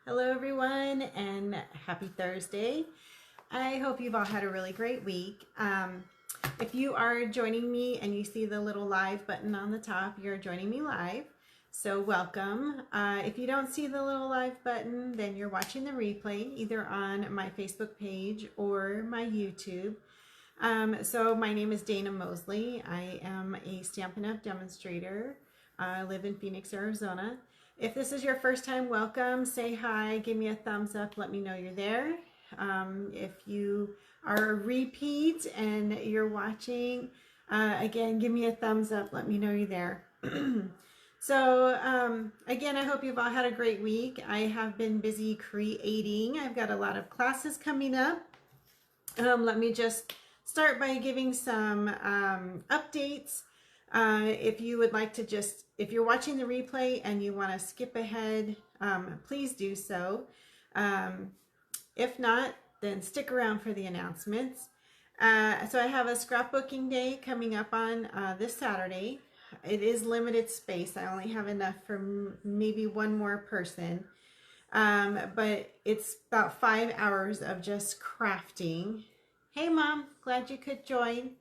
Hello everyone and happy Thursday. I hope you've all had a really great week. If you are joining me and you see the little live button on the top, you're joining me live. So welcome. If you don't see the little live button, then you're watching the replay either on my Facebook page or my YouTube. So my name is Dana Mosley. I am a Stampin' Up! Demonstrator. I live in Phoenix, Arizona. If this is your first time, welcome. Say hi, give me a thumbs up, let me know you're there. If you are a repeat and you're watching, again, give me a thumbs up, let me know you're there. Again, I hope you've all had a great week. I have been busy creating. I've got a lot of classes coming up. Let me just start by giving some updates. If you would like to if you're watching the replay and you want to skip ahead, please do so. If not, then stick around for the announcements. So I have a scrapbooking day coming up on this Saturday. It is limited space. I only have enough for maybe one more person. But it's about 5 hours of just crafting. Hey Mom, glad you could join.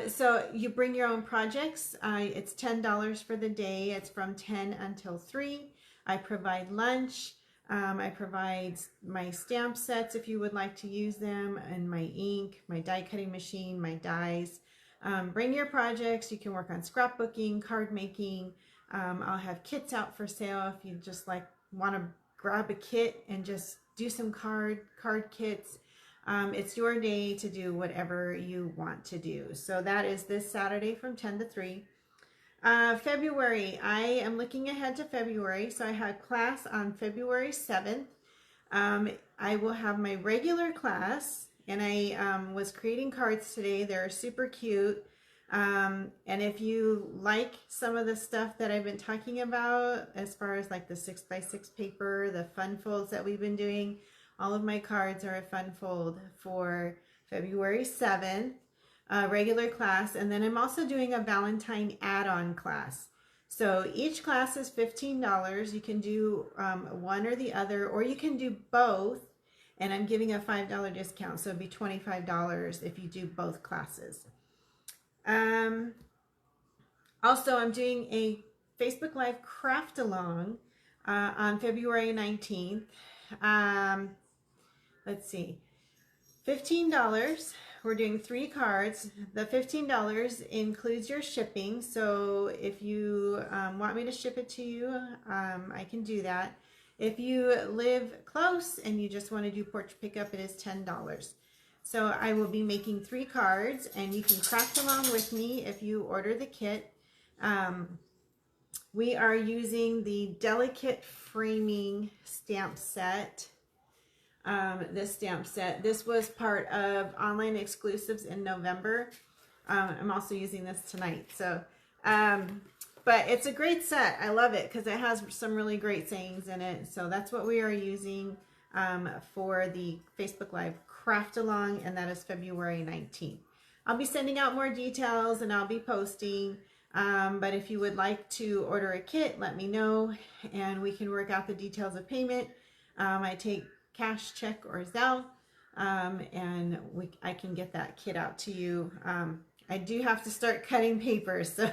So you bring your own projects. It's $10 for the day. It's from 10 until 3. I provide lunch. I provide my stamp sets if you would like to use them, and my ink, my die cutting machine, my dies. Bring your projects. You can work on scrapbooking, card making. I'll have kits out for sale if you just want to grab a kit and just do some card kits. It's your day to do whatever you want to do. So that is this Saturday from 10 to 3. February, I am looking ahead to February. So I had class on February 7th. I will have my regular class, and I was creating cards today. They're super cute. And if you like some of the stuff that I've been talking about, as far as like the 6x6 paper, the fun folds that we've been doing, all of my cards are a fun fold for February 7th, regular class. And then I'm also doing a Valentine add-on class. So each class is $15. You can do one or the other, or you can do both. And I'm giving a $5 discount, so it'd be $25 if you do both classes. Also, I'm doing a Facebook Live craft along on February 19th. Let's see, $15. We're doing 3 cards. The $15 includes your shipping. So if you want me to ship it to you, I can do that. If you live close and you just want to do porch pickup, it is $10. So I will be making 3 cards, and you can craft along with me if you order the kit. We are using the Delicate Framing stamp set. This stamp set. This was part of online exclusives in November. I'm also using this tonight. So, but it's a great set. I love it because it has some really great sayings in it. So that's what we are using for the Facebook Live craft along, and that is February 19th. I'll be sending out more details and I'll be posting. But if you would like to order a kit, let me know and we can work out the details of payment. I take cash, check, or Zelle, and I can get that kit out to you. I do have to start cutting paper, so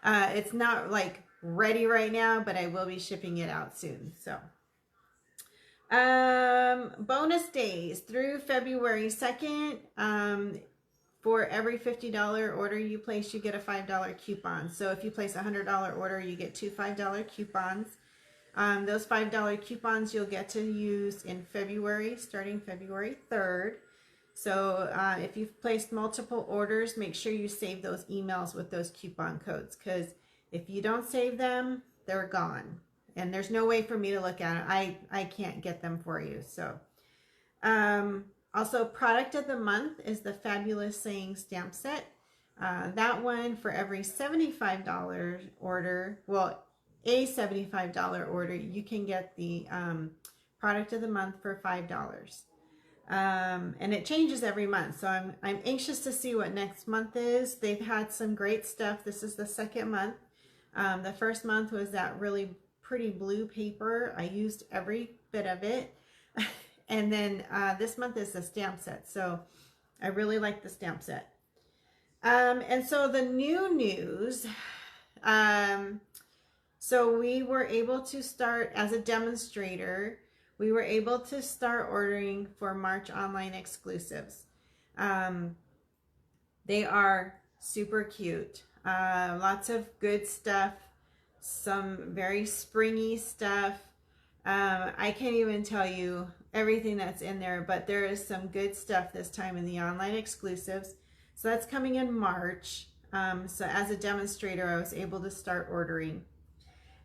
it's not like ready right now, but I will be shipping it out soon. So bonus days through February 2nd. For every $50 order you place, you get a $5 coupon. So if you place a $100 order, you get 2 $5 coupons. Those $5 coupons you'll get to use in February, starting February 3rd. So if you've placed multiple orders, make sure you save those emails with those coupon codes, because if you don't save them, they're gone. And there's no way for me to look at it. I can't get them for you. So also, product of the month is the Fabulous Saying stamp set. That one, for every $75 order, well, a $75 order, you can get the product of the month for $5. And it changes every month, so I'm anxious to see what next month is. They've had some great stuff. This is the second month. The first month was that really pretty blue paper. I used every bit of it. And then this month is the stamp set. So I really like the stamp set. And so the new news, so we were able to start as a demonstrator. We were able to start ordering for March online exclusives. They are super cute. Lots of good stuff. Some very springy stuff. I can't even tell you everything that's in there, but there is some good stuff this time in the online exclusives. So that's coming in March. So as a demonstrator, I was able to start ordering.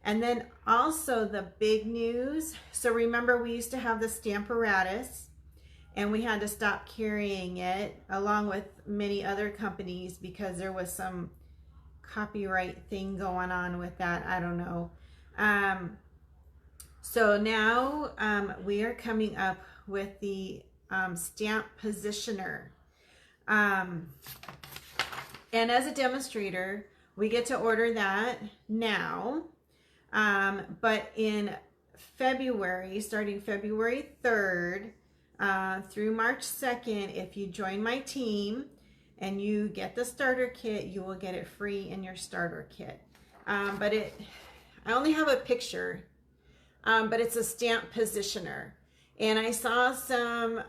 And then also the big news. So remember, we used to have the Stamparatus, and we had to stop carrying it along with many other companies because there was some copyright thing going on with that. I don't know. So now we are coming up with the stamp positioner. And as a demonstrator, we get to order that now. But in February, starting February 3rd through March 2nd, if you join my team and you get the starter kit, you will get it free in your starter kit. But I only have a picture, but it's a stamp positioner. And I saw some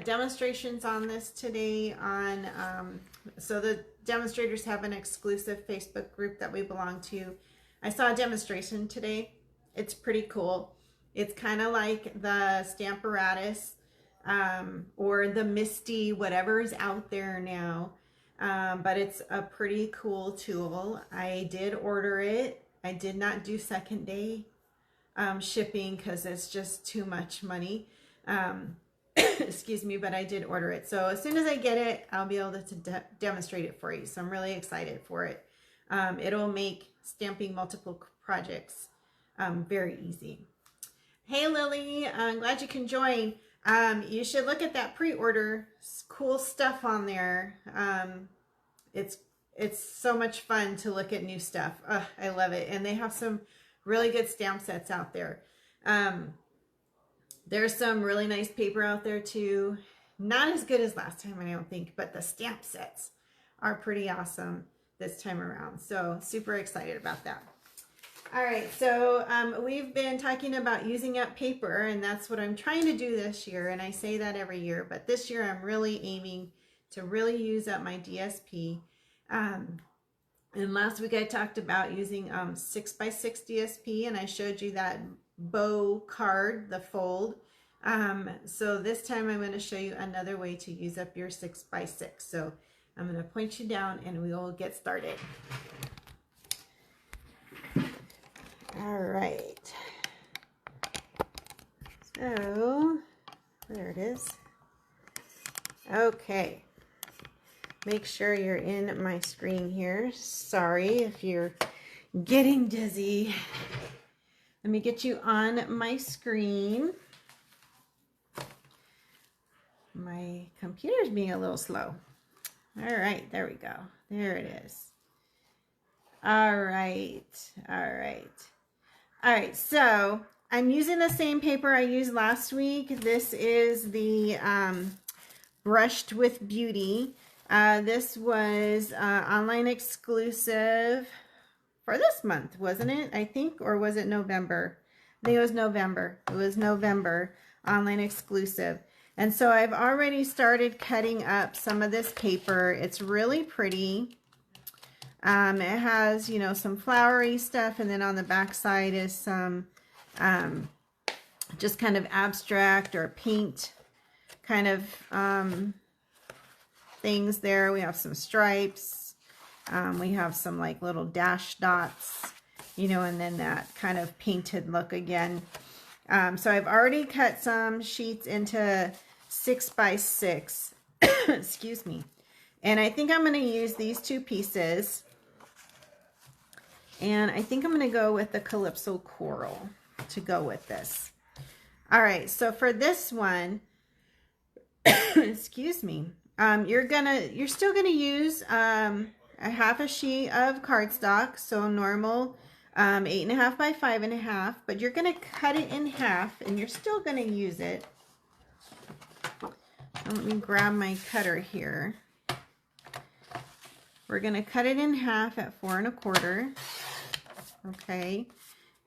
demonstrations on this today so the demonstrators have an exclusive Facebook group that we belong to. I saw a demonstration today. It's pretty cool. It's kind of like the Stamparatus or the Misty, whatever's out there now. But it's a pretty cool tool. I did order it. I did not do second day shipping because it's just too much money. Excuse me, but I did order it. So as soon as I get it, I'll be able to demonstrate it for you. So I'm really excited for it. It'll make stamping multiple projects very easy. Hey Lily, I'm glad you can join. You should look at that pre-order. Cool stuff on there. It's so much fun to look at new stuff. I love it. And they have some really good stamp sets out there. There's some really nice paper out there too. Not as good as last time, I don't think, but the stamp sets are pretty awesome this time around. So super excited about that. All right, so we've been talking about using up paper, and that's what I'm trying to do this year. And I say that every year, but this year I'm really aiming to really use up my DSP. And last week I talked about using 6x6 DSP, and I showed you that bow card, the fold. So this time I'm going to show you another way to use up your 6x6. So I'm going to point you down and we will get started. All right. So there it is. Okay. Make sure you're in my screen here. Sorry if you're getting dizzy. Let me get you on my screen. My computer's being a little slow. All right, there we go. There it is. All right, all right. All right, so I'm using the same paper I used last week. This is the Brushed with Beauty. This was online exclusive for this month, wasn't it? I think, or was it November? I think it was November. It was November online exclusive. And so I've already started cutting up some of this paper. It's really pretty. It has, you know, some flowery stuff, and then on the back side is some just kind of abstract or paint kind of things there. We have some stripes. We have some like little dash dots, you know, and then that kind of painted look again. So I've already cut some sheets into 6x6, excuse me. And I think I'm going to use these two pieces. And I think I'm going to go with the Calypso Coral to go with this. All right, so for this one, excuse me, you're still gonna use a half a sheet of cardstock, so normal 8.5 by 5.5, but you're going to cut it in half and you're still going to use it. Let me grab my cutter here. We're going to cut it in half at 4 1/4. Okay.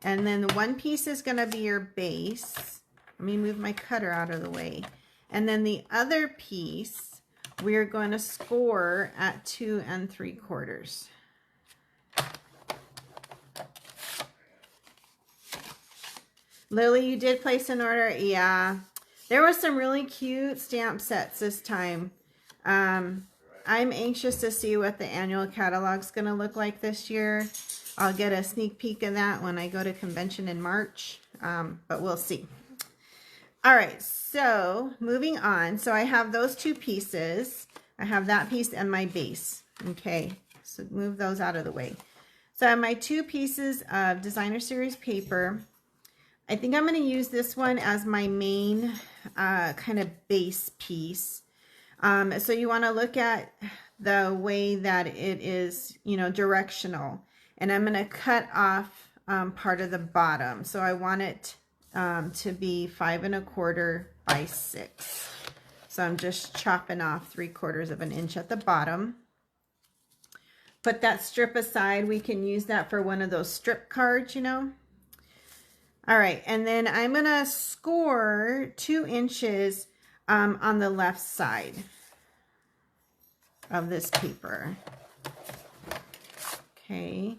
And then the one piece is going to be your base. Let me move my cutter out of the way. And then the other piece, we're going to score at 2 3/4. Lily, you did place an order? Yeah. There was some really cute stamp sets this time. I'm anxious to see what the annual catalog's going to look like this year. I'll get a sneak peek of that when I go to convention in March, but we'll see. All right, so moving on. So I have those two pieces. I have that piece and my base. Okay, so move those out of the way. So I have my two pieces of designer series paper. I think I'm going to use this one as my main kind of base piece. So you want to look at the way that it is, you know, directional. And I'm going to cut off part of the bottom. So I want it to be 5 1/4 by 6. So I'm just chopping off 3/4 of an inch at the bottom. Put that strip aside. We can use that for one of those strip cards, you know. All right, and then I'm going to score 2 inches on the left side of this paper. Okay,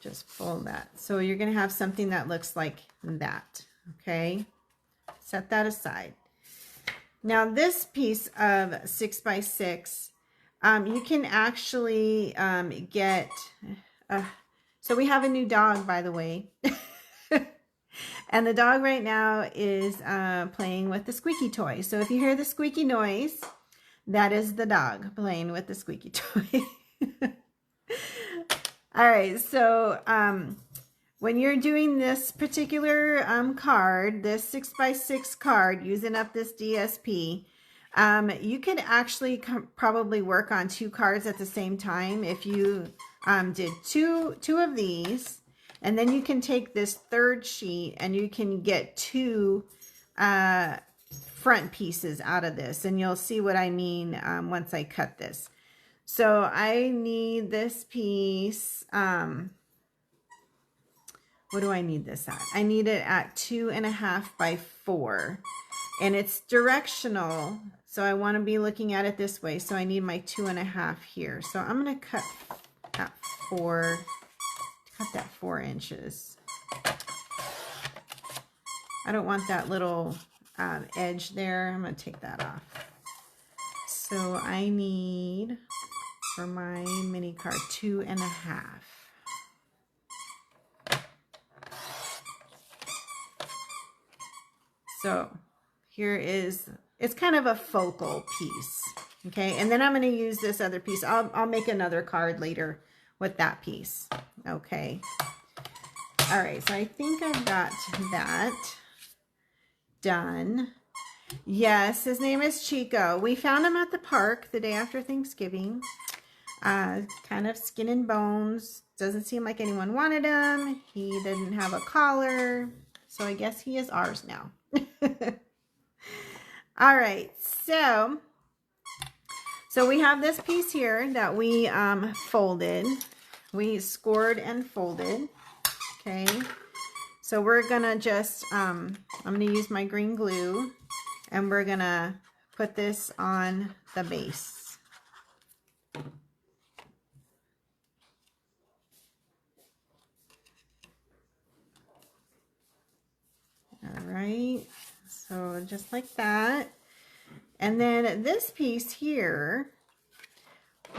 just fold that. So you're going to have something that looks like that. Okay, set that aside. Now this piece of 6 by 6, you can actually get, so we have a new dog, by the way. And the dog right now is playing with the squeaky toy. So if you hear the squeaky noise, that is the dog playing with the squeaky toy. All right, so when you're doing this particular card, this 6 by 6 card, using up this DSP, you could actually probably work on 2 cards at the same time if you did two of these. And then you can take this third sheet and you can get 2 front pieces out of this. And you'll see what I mean once I cut this. So I need this piece. What do I need this at? I need it at 2.5 by 4. And it's directional. So I want to be looking at it this way. So I need my 2.5 here. So I'm going to cut at 4. Cut that 4 inches. I don't want that little edge there. I'm going to take that off. So I need, for my mini card, 2.5. So here is, it's kind of a focal piece. Okay, and then I'm going to use this other piece. I'll make another card later with that piece. Okay. All right, so I think I've got that done. Yes, his name is Chico. We found him at the park the day after Thanksgiving. Kind of skin and bones. Doesn't seem like anyone wanted him. He didn't have a collar. So I guess he is ours now. All right, so we have this piece here that we folded. We scored and folded. Okay, so we're gonna just, I'm gonna use my green glue and we're gonna put this on the base. All right, so just like that. And then this piece here,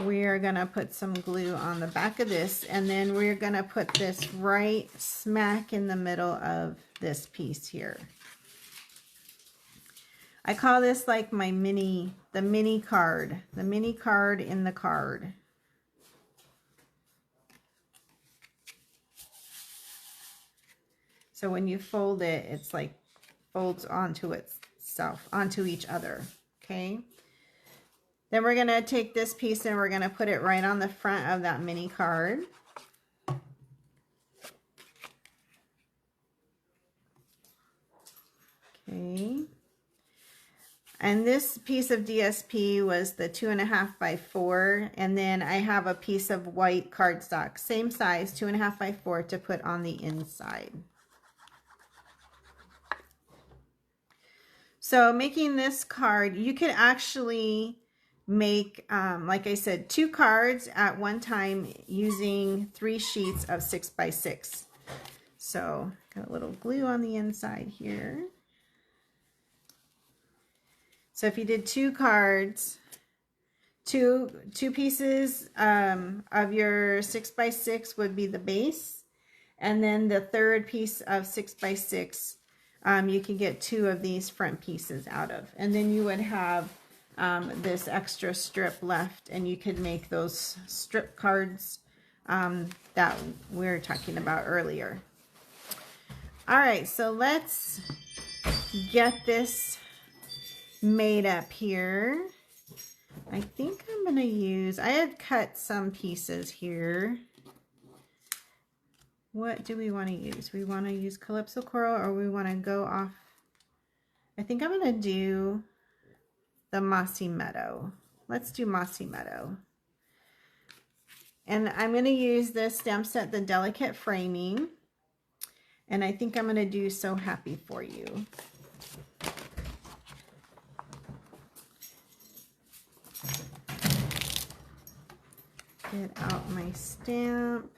we're going to put some glue on the back of this, and then we're going to put this right smack in the middle of this piece here. I call this like my the mini card in the card. So when you fold it, it's like folds onto itself, onto each other, okay? Then we're going to take this piece and we're going to put it right on the front of that mini card. Okay. And this piece of DSP was the 2.5 by 4, and then I have a piece of white cardstock, same size, 2.5 by 4, to put on the inside. So making this card, you could actually make, like I said, 2 cards at one time using 3 sheets of 6 by 6. So got a little glue on the inside here. So if you did 2 cards, two pieces of your 6 by 6 would be the base, and then the third piece of 6 by 6 you can get 2 of these front pieces out of, and then you would have this extra strip left, and you could make those strip cards that we were talking about earlier. All right, so let's get this made up here. I think I'm going to use, I had cut some pieces here. What do we want to use? We want to use Calypso Coral, or we want to go off, I think I'm going to do the Mossy Meadow. Let's do Mossy Meadow. And I'm going to use this stamp set, the Delicate Framing. And I think I'm going to do So Happy For You. Get out my stamp.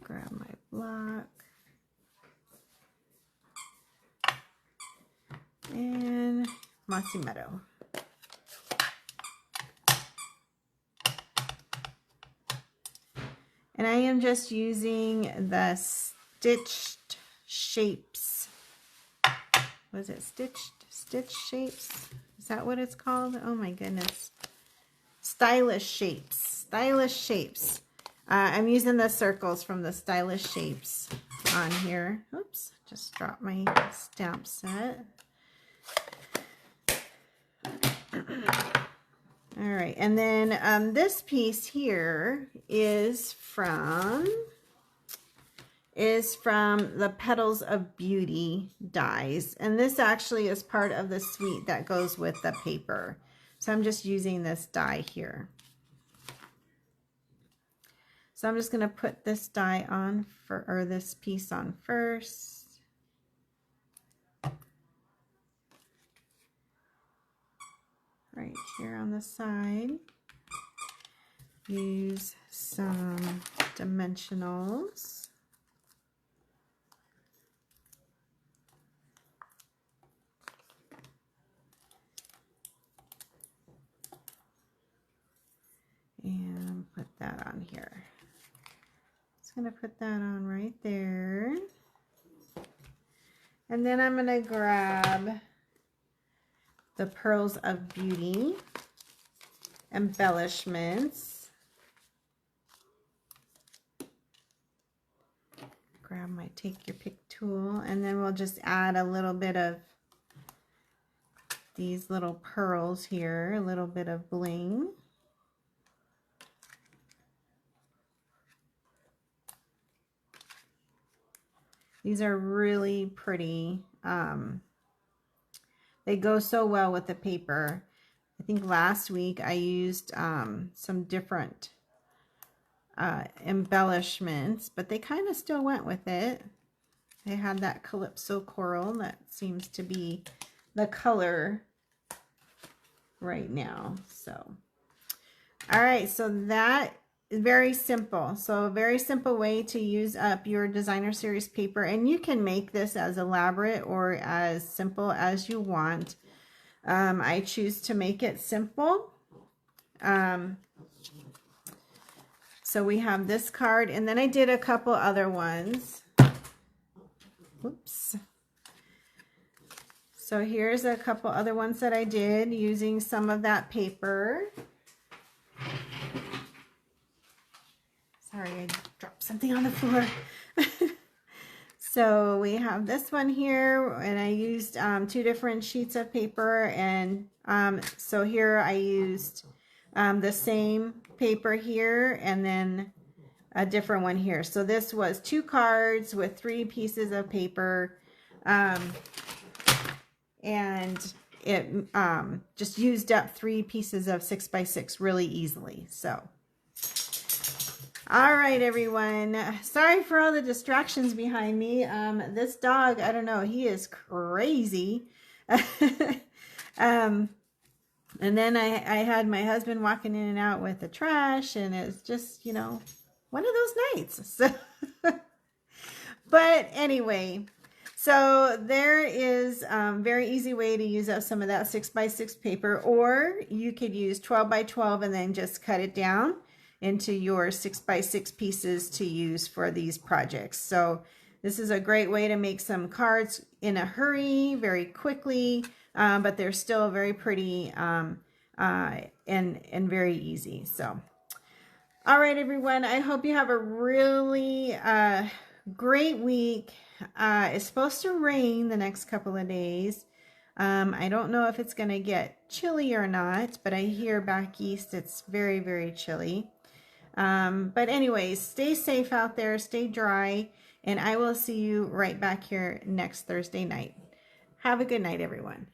Grab my block. And Mossy Meadow. And I am just using the Stitched Shapes. Was it Stitch Shapes? Is that what it's called? Oh my goodness. Stylish Shapes. Stylish Shapes. I'm using the circles from the Stylish Shapes on here. Oops, just dropped my stamp set. All right, and then this piece here is from the Petals of Beauty dies, and this actually is part of the suite that goes with the paper. So I'm just using this die here. So I'm just going to put this die on or this piece on first. Right here on the side. Use some dimensionals. And put that on here. Just going to put that on right there. And then I'm going to grab the Pearls of Beauty embellishments. Grab my Take Your Pick tool, and then we'll just add a little bit of these little pearls here, a little bit of bling. These are really pretty. They go so well with the paper. I think last week I used some different embellishments, but they kind of still went with it. They had that Calypso Coral that seems to be the color right now. So, all right, so that is very simple. So a very simple way to use up your designer series paper, and you can make this as elaborate or as simple as you want. I choose to make it simple. So we have this card, and then I did a couple other ones. Whoops. So here's a couple other ones that I did using some of that paper. Sorry, I dropped something on the floor. So we have this one here, and I used 2 different sheets of paper, and so here I used the same paper here, and then a different one here. So this was 2 cards with 3 pieces of paper. And it just used up 3 pieces of 6x6 really easily. So, all right, everyone. Sorry for all the distractions behind me. This dog, I don't know, he is crazy. And then I had my husband walking in and out with the trash, and it's just, you know, one of those nights. So, but anyway, so there is a very easy way to use up some of that 6x6 paper, or you could use 12x12 and then just cut it down into your 6x6 pieces to use for these projects. So this is a great way to make some cards in a hurry, very quickly, but they're still very pretty and very easy. So, all right, everyone, I hope you have a really great week. It's supposed to rain the next couple of days. I don't know if it's going to get chilly or not, but I hear back east it's very, very chilly. But anyways, stay safe out there, stay dry, and I will see you right back here next Thursday night. Have a good night, everyone.